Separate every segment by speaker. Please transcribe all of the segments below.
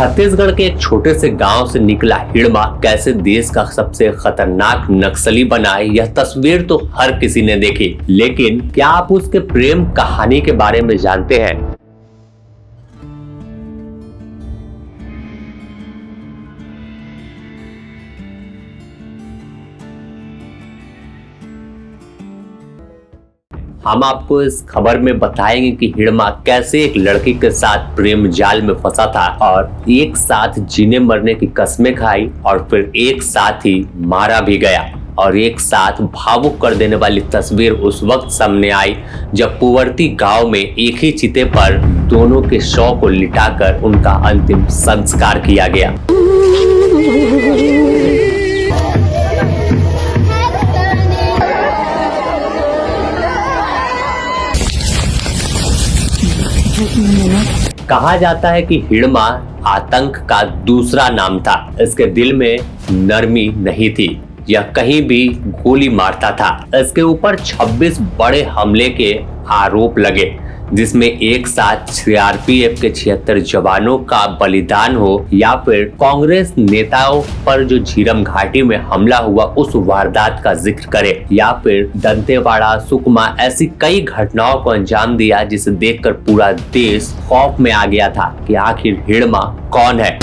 Speaker 1: छत्तीसगढ़ के एक छोटे से गांव से निकला हिड़मा कैसे देश का सबसे खतरनाक नक्सली बना है, यह तस्वीर तो हर किसी ने देखी। लेकिन क्या आप उसके प्रेम कहानी के बारे में जानते हैं? हम आपको इस खबर में बताएंगे कि हिड़मा कैसे एक लड़की के साथ प्रेम जाल में फंसा था और एक साथ जीने मरने की कस्में खाई और फिर एक साथ ही मारा भी गया। और एक साथ भावुक कर देने वाली तस्वीर उस वक्त सामने आई जब पुवर्ती गांव में एक ही चिते पर दोनों के शव को लिटाकर उनका अंतिम संस्कार किया गया। कहा जाता है कि हिड़मा आतंक का दूसरा नाम था। इसके दिल में नरमी नहीं थी, यह कहीं भी गोली मारता था। इसके ऊपर 26 बड़े हमले के आरोप लगे, जिसमें एक साथ सीआरपीएफ के 76 जवानों का बलिदान हो या फिर कांग्रेस नेताओं पर जो झीरम घाटी में हमला हुआ उस वारदात का जिक्र करे या फिर दंतेवाड़ा, सुकमा, ऐसी कई घटनाओं को अंजाम दिया जिसे देखकर पूरा देश खौफ में आ गया था कि आखिर हिड़मा कौन है।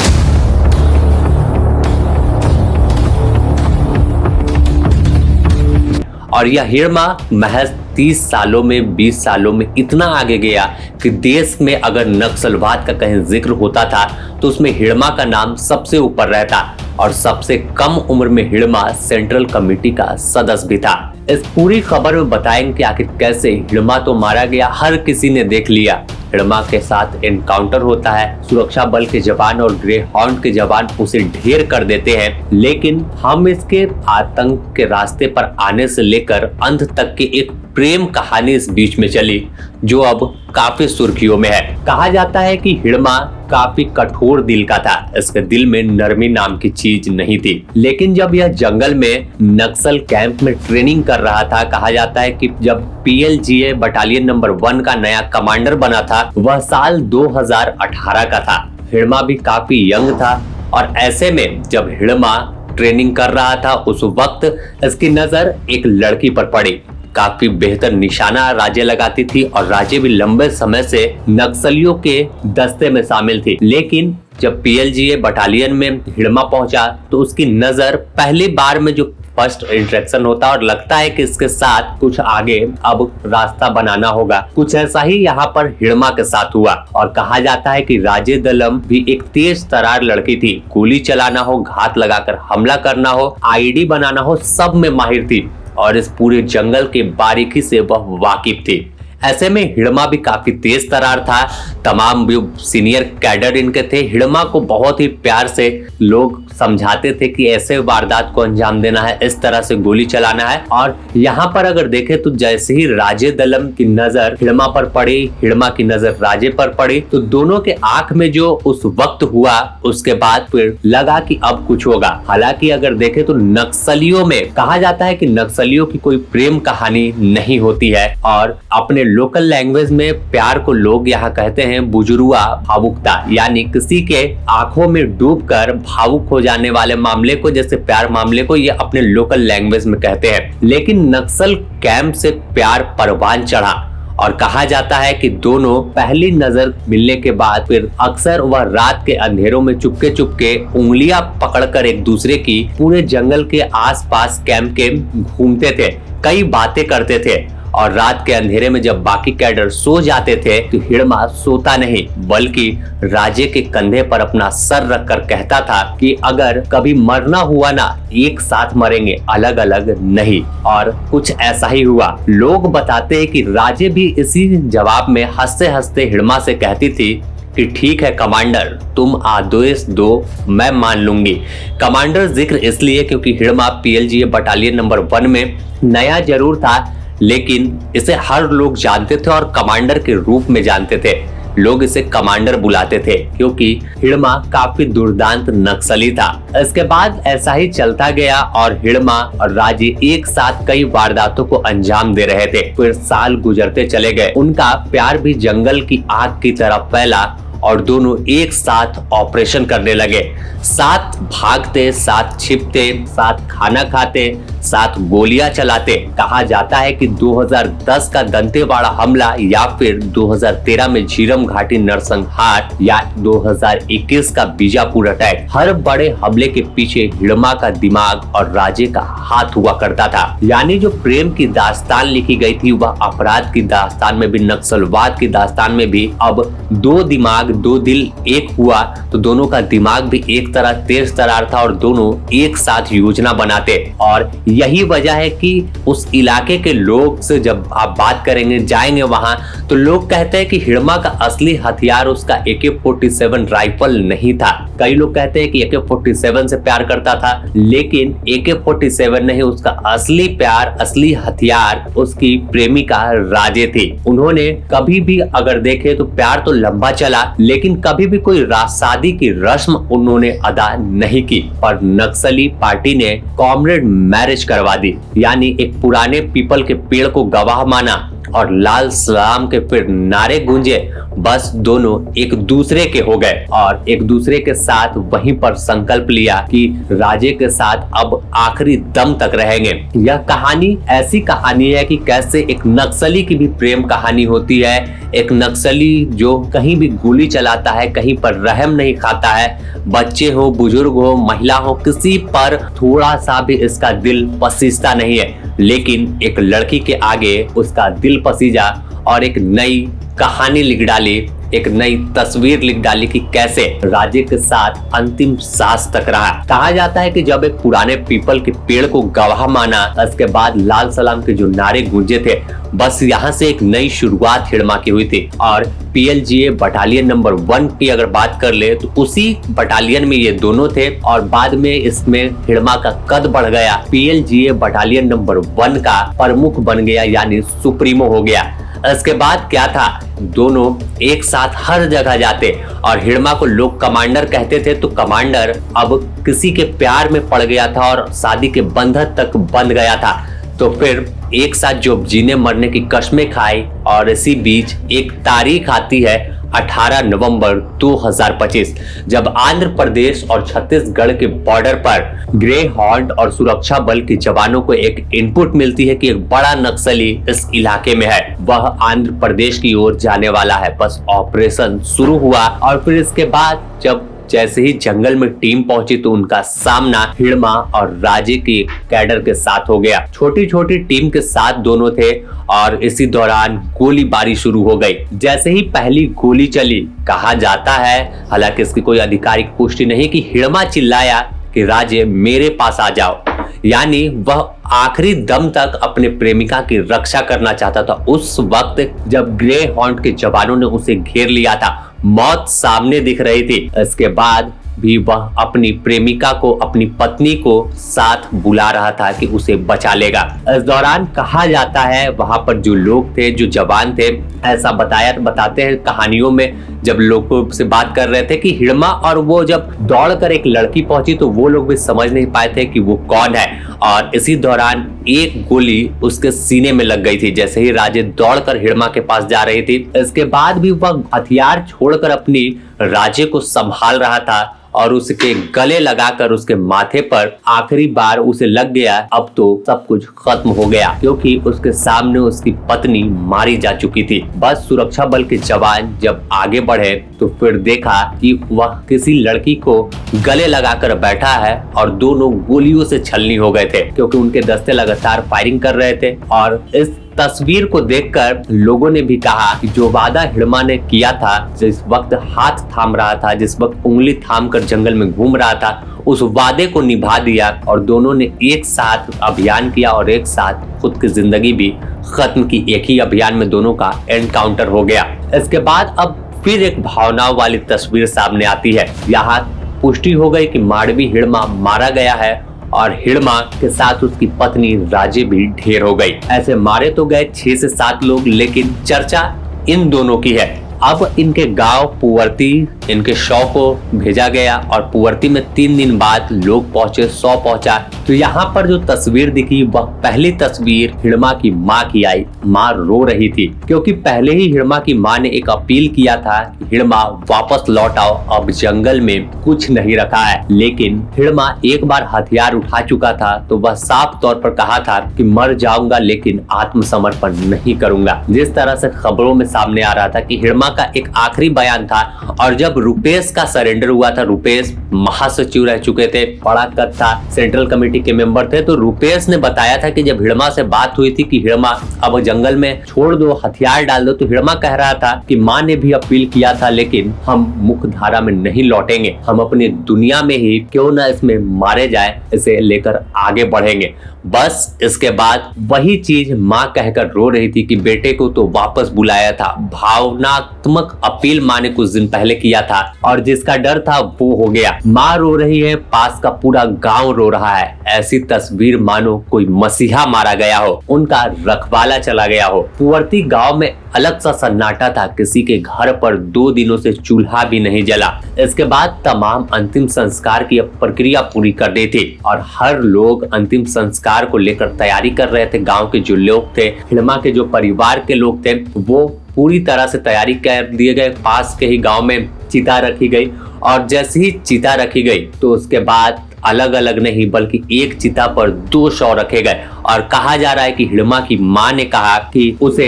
Speaker 1: और यह हिड़मा महज 30 सालों में 20 सालों में इतना आगे गया कि देश में अगर नक्सलवाद का कहीं जिक्र होता था तो उसमें हिड़मा का नाम सबसे ऊपर रहता और सबसे कम उम्र में हिड़मा सेंट्रल कमेटी का सदस्य भी था। इस पूरी खबर में बताएंगे कि आखिर कैसे हिड़मा तो मारा गया, हर किसी ने देख लिया। हिड़मा के साथ एनकाउंटर होता है, सुरक्षा बल के जवान और ग्रे हॉर्न के जवान उसे ढेर कर देते हैं। लेकिन हम इसके आतंक के रास्ते पर आने से लेकर अंत तक की एक प्रेम कहानी इस बीच में चली जो अब काफी सुर्खियों में है। कहा जाता है कि हिड़मा काफी कठोर दिल का था, इसके दिल में नरमी नाम की चीज नहीं थी। लेकिन जब यह जंगल में नक्सल कैंप में ट्रेनिंग कर रहा था, कहा जाता है कि जब PLGA बटालियन नंबर 1 का नया कमांडर बना था, वह साल 2018 का था। हिड़मा भी काफी यंग था और ऐसे में जब हिड़मा ट्रेनिंग कर रहा था उस वक्त इसकी नजर एक लड़की पर पड़ी। काफी बेहतर निशाना राजे लगाती थी और राजे भी लंबे समय से नक्सलियों के दस्ते में शामिल थी। लेकिन जब PLGA बटालियन में हिड़मा पहुंचा तो उसकी नजर पहली बार में जो फर्स्ट इंटरेक्शन होता और लगता है कि इसके साथ कुछ आगे अब रास्ता बनाना होगा, कुछ ऐसा ही यहाँ पर हिड़मा के साथ हुआ। और कहा जाता है कि राजे दलम भी एक तेज तरार लड़की थी, गोली चलाना हो, घात लगाकर हमला करना हो, IED बनाना हो, सब में माहिर थी और इस पूरे जंगल के बारीकी से वह वाकिफ थी। ऐसे में हिड़मा भी काफी तेज तरार था। तमाम जो सीनियर कैडर इनके थे, हिड़मा को बहुत ही प्यार से लोग समझाते थे कि ऐसे वारदात को अंजाम देना है, इस तरह से गोली चलाना है। और यहाँ पर अगर देखें तो जैसे ही राजे दलम की नजर हिड़मा पर पड़ी, हिड़मा की नजर राजे पर पड़ी, तो दोनों के आंख में जो उस वक्त हुआ उसके बाद फिर लगा कि अब कुछ होगा। हालांकि अगर देखें तो नक्सलियों में कहा जाता है कि नक्सलियों की कोई प्रेम कहानी नहीं होती है और अपने लोकल लैंग्वेज में प्यार को लोग यहाँ कहते हैं बुजुर्गा भावुकता, यानी किसी के आंखों में डूबकर भावुक हो जाने वाले मामले को, जैसे प्यार मामले को, ये अपने लोकल लैंग्वेज में कहते हैं। लेकिन नक्सल कैंप से प्यार परवान चढ़ा और कहा जाता है कि दोनों पहली नजर मिलने के बाद फिर अक्सर वह रात के अंधेरों में चुपके चुपके उंगलियां पकड़कर एक दूसरे की पूरे जंगल के आसपास कैंप के घूमते थे, कई बातें करते थे। और रात के अंधेरे में जब बाकी कैडर सो जाते थे तो हिड़मा सोता नहीं बल्कि राजे के कंधे पर अपना सर रखकर कहता था कि अगर कभी मरना हुआ ना, एक साथ मरेंगे, अलग अलग नहीं। और कुछ ऐसा ही हुआ। लोग बताते हैं कि राजे भी इसी जवाब में हंसते हंसते हिड़मा से कहती थी कि ठीक है कमांडर, तुम आदेश दो, मैं मान लूंगी। कमांडर जिक्र इसलिए क्योंकि हिड़मा PLGA बटालियन नंबर 1 में नया जरूर था, लेकिन इसे हर लोग जानते थे और कमांडर के रूप में जानते थे। लोग इसे कमांडर बुलाते थे क्योंकि हिड़मा काफी दुर्दांत नक्सली था। इसके बाद ऐसा ही चलता गया और हिड़मा और राजे एक साथ कई वारदातों को अंजाम दे रहे थे। फिर साल गुजरते चले गए, उनका प्यार भी जंगल की आग की तरह फैला और दोनों एक साथ ऑपरेशन करने लगे। साथ भागते, साथ छिपते, साथ खाना खाते, साथ गोलियां चलाते। कहा जाता है कि 2010 का दंतेवाड़ा हमला या फिर 2013 में झीरम घाटी नरसंहार या 2021 का बीजापुर अटैक, हर बड़े हमले के पीछे हिड़मा का दिमाग और राजे का हाथ हुआ करता था। यानी जो प्रेम की दास्तान लिखी गई थी वह अपराध की दास्तान में भी, नक्सलवाद की दास्तान में भी अब दो दिमाग दो दिल एक हुआ तो दोनों का दिमाग भी एक तरह तेज तरार था और दोनों एक साथ योजना बनाते। और यही वजह है कि उस इलाके के लोग से जब आप बात करेंगे, जाएंगे वहां, तो लोग कहते हैं कि हिड़मा का असली हथियार उसका AK-47 राइफल नहीं था। कई लोग कहते हैं कि AK-47 से प्यार करता था, लेकिन AK-47 नहीं, उसका असली प्यार, असली हथियार उसकी प्रेमिका राजे थी। उन्होंने कभी भी अगर देखे तो प्यार तो लंबा चला, लेकिन कभी भी कोई शादी की रस्म उन्होंने अदा नहीं की। पर नक्सली पार्टी ने कॉमरेड मैरिज करवा दी, यानी एक पुराने पीपल के पेड़ को गवाह माना और लाल सलाम के फिर नारे गूंजे। बस दोनों एक दूसरे के हो गए और एक दूसरे के साथ वहीं पर संकल्प लिया कि राजे के साथ अब आखिरी दम तक रहेंगे। यह कहानी ऐसी कहानी है कि कैसे एक नक्सली की भी प्रेम कहानी होती है। एक नक्सली जो कहीं भी गोली चलाता है, कहीं पर रहम नहीं खाता है, बच्चे हो, बुजुर्ग हो, महिला हो, किसी पर थोड़ा सा भी इसका दिल पसीजता नहीं है। लेकिन एक लड़की के आगे उसका दिल पसीजा और एक नई कहानी लिख डाली, एक नई तस्वीर लिख डाली कि कैसे राजे के साथ अंतिम सांस तक रहा। कहा जाता है कि जब एक पुराने पीपल के पेड़ को गवाह माना, उसके बाद लाल सलाम के जो नारे गूंजे थे, बस यहाँ से एक नई शुरुआत हिड़मा की हुई थी। और PLGA बटालियन नंबर 1 की अगर बात कर ले तो उसी बटालियन में ये दोनों थे और बाद में इसमें हिड़मा का कद बढ़ गया, PLGA बटालियन नंबर 1 का प्रमुख बन गया, यानी सुप्रीमो हो गया। इसके बाद क्या था, दोनों एक साथ हर जगह जाते और हिड़मा को लोग कमांडर कहते थे, तो कमांडर अब किसी के प्यार में पड़ गया था और शादी के बंधन तक बंध गया था। तो फिर एक साथ जो जीने मरने की कस्में खाई और इसी बीच एक तारीख आती है 18 नवंबर 2025, जब आंध्र प्रदेश और छत्तीसगढ़ के बॉर्डर पर ग्रे हॉर्न और सुरक्षा बल के जवानों को एक इनपुट मिलती है कि एक बड़ा नक्सली इस इलाके में है, वह आंध्र प्रदेश की ओर जाने वाला है। बस ऑपरेशन शुरू हुआ और फिर इसके बाद जब जैसे ही जंगल में टीम पहुंची तो उनका सामना हिड़मा और राजे की कैडर के साथ हो गया। छोटी छोटी टीम के साथ दोनों थे और इसी दौरान गोलीबारी शुरू हो गई। जैसे ही पहली गोली चली, कहा जाता है, हालांकि इसकी कोई आधिकारिक पुष्टि नहीं, कि हिड़मा चिल्लाया कि राजे मेरे पास आ जाओ, यानी वह आखिरी दम तक अपने प्रेमिका की रक्षा करना चाहता था। उस वक्त जब ग्रे हॉर्न के जवानों ने उसे घेर लिया था, मौत सामने दिख रही थी, इसके बाद भी वह अपनी प्रेमिका को, अपनी पत्नी को साथ बुला रहा था कि उसे बचा लेगा। इस दौरान कहा जाता है वहां पर जो लोग थे, जो जवान थे, ऐसा बताते हैं कहानियों में, जब लोगों से बात कर रहे थे कि हिड़मा और वो जब दौड़कर एक लड़की पहुंची तो वो लोग भी समझ नहीं पाए थे कि वो कौन है। और इसी दौरान एक गोली उसके सीने में लग गई थी जैसे ही राजे दौड़कर हिड़मा के पास जा रही थी। इसके बाद भी वह हथियार छोड़कर अपनी राजे को संभाल रहा था और उसके गले लगाकर उसके माथे पर आखिरी बार उसे लग गया। अब तो सब कुछ खत्म हो गया, क्योंकि उसके सामने उसकी पत्नी मारी जा चुकी थी। बस सुरक्षा बल के जवान जब आगे बढ़े तो फिर देखा कि वह किसी लड़की को गले लगाकर बैठा है और दोनों गोलियों से छलनी हो गए थे, क्योंकि उनके दस्ते लगातार फायरिंग कर रहे थे। और इस तस्वीर को देखकर लोगों ने भी कहा कि जो वादा हिड़मा ने किया था, जिस वक्त हाथ थाम रहा था, जिस वक्त उंगली थाम कर जंगल में घूम रहा था, उस वादे को निभा दिया और दोनों ने एक साथ अभियान किया और एक साथ खुद की जिंदगी भी खत्म की। एक ही अभियान में दोनों का एनकाउंटर हो गया। इसके बाद अब फिर एक भावनाओं वाली तस्वीर सामने आती है। यहाँ पुष्टि हो गई कि माड़वी हिड़मा मारा गया है और हिड़मा के साथ उसकी पत्नी राजे भी ढेर हो गई। ऐसे मारे तो गए 6 से 7 लोग, लेकिन चर्चा इन दोनों की है। अब इनके गांव पुवर्ती इनके शव को भेजा गया और पुवर्ती में 3 दिन बाद लोग पहुंचे, 100 पहुंचा। तो यहाँ पर जो तस्वीर दिखी वह पहली तस्वीर हिड़मा की माँ की आई। माँ रो रही थी क्योंकि पहले ही हिड़मा की माँ ने एक अपील किया था कि हिड़मा वापस लौट आओ, अब जंगल में कुछ नहीं रखा है। लेकिन हिड़मा एक बार हथियार उठा चुका था तो वह साफ तौर पर कहा था कि मर जाऊंगा लेकिन आत्मसमर्पण नहीं करूंगा। जिस तरह से खबरों में सामने आ रहा था कि हिड़मा का एक आखिरी बयान था, और जब रुपेश का सरेंडर हुआ था, रुपेश महासचिव रह चुके थे, बड़ा कद था, सेंट्रल कमेटी के मेंबर थे, तो रुपेश ने बताया था कि जब हिड़मा से बात हुई थी कि हिड़मा अब जंगल में छोड़ दो, हथियार डाल दो, तो हिड़मा कह रहा था कि माँ ने भी अपील किया था लेकिन हम मुख्य धारा में नहीं लौटेंगे, हम अपनी दुनिया में ही क्यों ना इसमें मारे जाए, इसे लेकर आगे बढ़ेंगे। बस इसके बाद वही चीज माँ कहकर रो रही थी कि बेटे को तो वापस बुलाया था। भावनात्मक अपील माँ ने कुछ दिन पहले किया था और जिसका डर था वो हो गया। माँ रो रही है, पास का पूरा गांव रो रहा है। ऐसी तस्वीर मानो कोई मसीहा मारा गया हो, उनका रखवाला चला गया हो। पुवर्ती गांव में अलग सा सन्नाटा था, किसी के घर पर 2 दिनों से चूल्हा भी नहीं जला। इसके बाद तमाम अंतिम संस्कार की प्रक्रिया पूरी कर दी थी और हर लोग अंतिम संस्कार को लेकर तैयारी कर रहे थे। गांव के जो लोग थे, हिड़मा के जो परिवार के लोग थे, वो पूरी तरह से तैयारी कर दिए गए। पास के ही गांव में चिता रखी गई और जैसे ही चिता रखी गई तो उसके बाद अलग अलग नहीं बल्कि एक चिता पर 2 शव रखे गए और कहा जा रहा है कि हिड़मा की माँ ने कहा कि उसे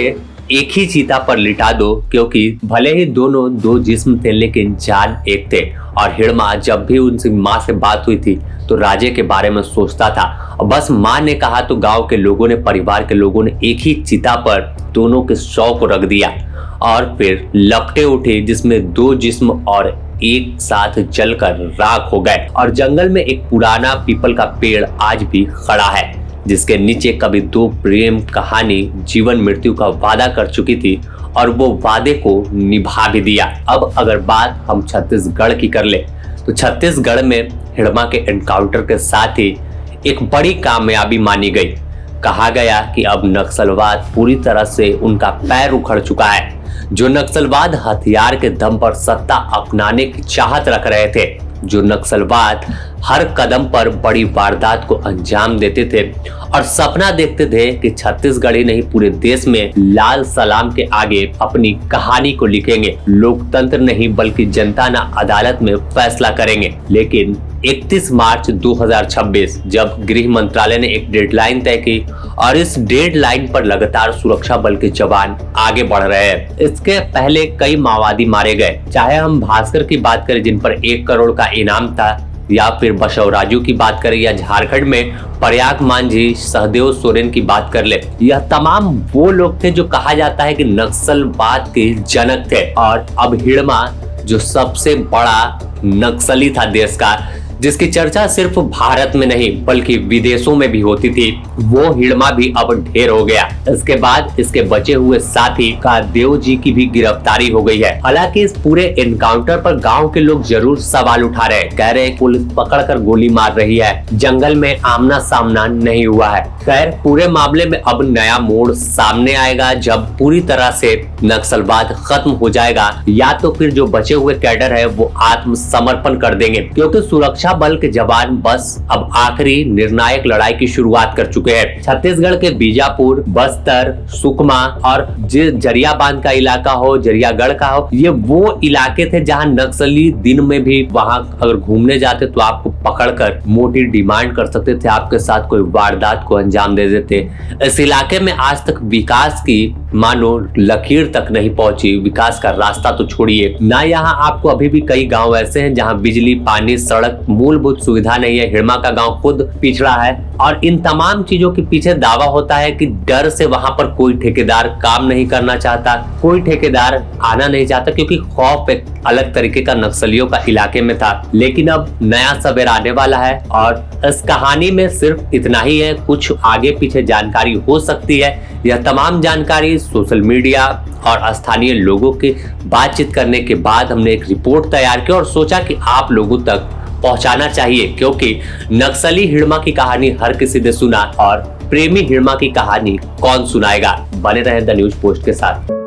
Speaker 1: एक ही चिता पर लिटा दो, क्योंकि भले ही दोनों 2 जिस्म थे लेकिन जान एक थे। और हिड़मा जब भी उनसे माँ से बात हुई थी तो राजे के बारे में सोचता था। बस माँ ने कहा तो गांव के लोगों ने, परिवार के लोगों ने एक ही चिता पर दोनों के शव को रख दिया और फिर लपटे उठे जिसमें 2 जिस्म और एक साथ जलकर राख हो गए। और जंगल में एक पुराना पीपल का पेड़ आज भी खड़ा है जिसके नीचे कभी 2 प्रेम कहानी जीवन मृत्यु का वादा कर चुकी थी और वो वादे को निभा भी दिया। अब अगर बात हम छत्तीसगढ़ की कर ले तो छत्तीसगढ़ में हिड़मा के एनकाउंटर के साथ ही एक बड़ी कामयाबी मानी गई। कहा गया कि अब नक्सलवाद पूरी तरह से उनका पैर उखड़ चुका है। जो नक्सलवाद हथियार के दम पर सत्ता अपनाने की चाहत रख रहे थे, जो नक्सलवाद हर कदम पर बड़ी वारदात को अंजाम देते थे और सपना देखते थे कि छत्तीसगढ़ ही नहीं पूरे देश में लाल सलाम के आगे अपनी कहानी को लिखेंगे। लोकतंत्र नहीं बल्कि जनता ना अदालत में फैसला करेंगे। लेकिन 31 मार्च 2026 जब गृह मंत्रालय ने एक डेडलाइन तय की और इस डेडलाइन पर लगातार सुरक्षा बल के जवान आगे बढ़ रहे हैं। इसके पहले कई माओवादी मारे गए, चाहे हम भास्कर की बात करें जिन पर 1 करोड़ का इनाम था, या फिर बसवराजू की बात करें, या झारखंड में प्रयाग मांझी, सहदेव सोरेन की बात कर ले। यह तमाम वो लोग थे जो कहा जाता है कि नक्सलवाद के जनक थे। और अब हिड़मा जो सबसे बड़ा नक्सली था देश का, जिसकी चर्चा सिर्फ भारत में नहीं बल्कि विदेशों में भी होती थी, वो हिड़मा भी अब ढेर हो गया। इसके बाद इसके बचे हुए साथी का देव जी की भी गिरफ्तारी हो गई है। हालांकि इस पूरे एनकाउंटर पर गांव के लोग जरूर सवाल उठा रहे हैं, कह रहे हैं पुलिस पकड़कर गोली मार रही है, जंगल में आमना सामना नहीं हुआ है। खैर, पूरे मामले में अब नया मोड़ सामने आएगा जब पूरी तरह से नक्सलवाद खत्म हो जाएगा, या तो फिर जो बचे हुए कैडर है वो आत्मसमर्पण कर देंगे, क्योंकि सुरक्षा बल के जवान बस अब आखिरी निर्णायक लड़ाई की शुरुआत कर चुके हैं। छत्तीसगढ़ के बीजापुर, बस्तर, सुकमा और जरिया बांध का इलाका हो, जरियागढ़ का हो, ये वो इलाके थे जहां नक्सली दिन में भी वहां अगर घूमने जाते तो आपको पकड़कर मोटी डिमांड कर सकते थे, आपके साथ कोई वारदात को अंजाम दे देते। इस इलाके में आज तक विकास की मानो लकीर तक नहीं पहुंची। विकास का रास्ता तो छोड़िए ना, यहाँ आपको अभी भी कई गांव ऐसे हैं जहां बिजली, पानी, सड़क, मूलभूत सुविधा नहीं है। हिड़मा का गांव खुद पिछड़ा है और इन तमाम चीजों के पीछे दावा होता है कि डर से वहां पर कोई ठेकेदार काम नहीं करना चाहता, कोई ठेकेदार आना नहीं चाहता, क्योंकि खौफ एक अलग तरीके का नक्सलियों का इलाके में था। लेकिन अब नया सवेरा आने वाला है और इस कहानी में सिर्फ इतना ही है, कुछ आगे पीछे जानकारी हो सकती है। यह तमाम जानकारी सोशल मीडिया और स्थानीय लोगों के बातचीत करने के बाद हमने एक रिपोर्ट तैयार की और सोचा कि आप लोगों तक पहुंचाना चाहिए, क्योंकि नक्सली हिड़मा की कहानी हर किसी ने सुना और प्रेमी हिड़मा की कहानी कौन सुनाएगा। बने रहे द न्यूज पोस्ट के साथ।